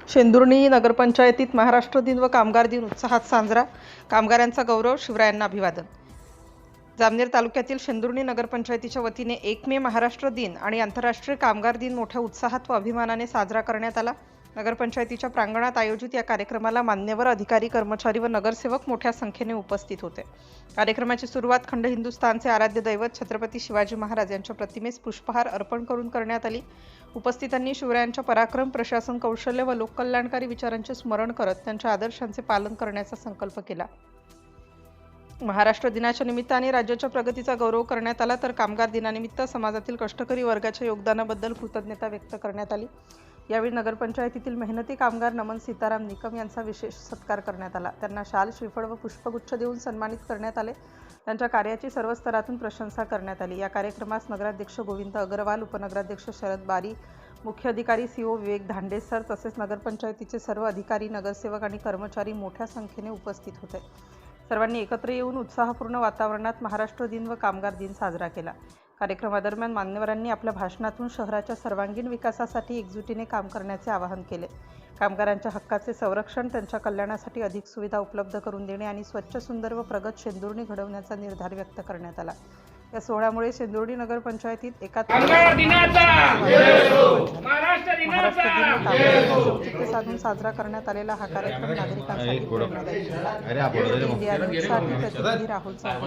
शेंदुर्णी नगरपंचायतीत महाराष्ट्र दिन व कामगार दिन उत्साहात साजरा. कामगारांचा गौरव, शिवरायांना अभिवादन. जामनेर तालुक्यातील शेंदुर्णी नगरपंचायतीच्या वतीने 1 मे महाराष्ट्र दिन आणि आंतरराष्ट्रीय कामगार दिन मोठ्या उत्साहात व अभिमानाने साजरा करण्यात आला. नगरपंचायतीच्या प्रांगणात आयोजित या कार्यक्रमाला मान्यवर अधिकारी, कर्मचारी व नगरसेवक मोठ्या संख्येने उपस्थित होते. कार्यक्रमाची सुरुवात खंड हिंदुस्थानचे आराध्य दैवत छत्रपती शिवाजी महाराज यांच्या प्रतिमेस पुष्पहार अर्पण करून करण्यात आली. उपस्थितांनी शिवरायांच्या पराक्रम, प्रशासन कौशल्य व लोककल्याणकारी विचारांचे स्मरण करत त्यांच्या आदर्शांचे पालन करण्याचा संकल्प केला. महाराष्ट्र दिनाच्या निमित्ताने राज्याच्या प्रगतीचा गौरव करण्यात आला, तर कामगार दिनानिमित्त समाजातील कष्टकरी वर्गाच्या योगदानाबद्दल कृतज्ञता व्यक्त करण्यात आली. यावेळी नगरपंचायतीतील मेहनती कामगार नमन सीताराम निकम यांचा विशेष सत्कार करण्यात आला. त्यांना शाल, श्रीफळ व पुष्पगुच्छ देऊन सन्मानित करण्यात आले. त्यांच्या कार्याची सर्व स्तरातून प्रशंसा करण्यात आली. या कार्यक्रमास नगराध्यक्ष गोविंद अग्रवाल, उपनगराध्यक्ष शरद बारी, मुख्य अधिकारी CO विवेक धांडे सर तसेच नगरपंचायतीचे सर्व अधिकारी, नगरसेवक आणि कर्मचारी मोठ्या संख्येने उपस्थित होते. सर्वांनी एकत्र येऊन उत्साहपूर्ण वातावरणात महाराष्ट्र दिन व कामगार दिन साजरा केला. कार्यक्रमादरम्यान मान्यवरांनी आपल्या भाषणातून शहराच्या सर्वांगीण विकासासाठी एकजुटीने काम करण्याचे आवाहन केले. कामगारांच्या हक्काचे संरक्षण, त्यांच्या कल्याणासाठी अधिक सुविधा उपलब्ध करून देणे आणि स्वच्छ, सुंदर व प्रगत शेंदुर्णी घडवण्याचा निर्धार व्यक्त करण्यात आला. या सोहळ्यामुळे शेंदुर्णी नगरपंचायतीत महाराष्ट्र दिन औचित्य साधून साजरा करण्यात आलेला हा कार्यक्रम नागरिकांसाठी प्रेरणादायी ठरला. इंडिया न्यूजसाठी प्रतिनिधी राहुल चव्हाण.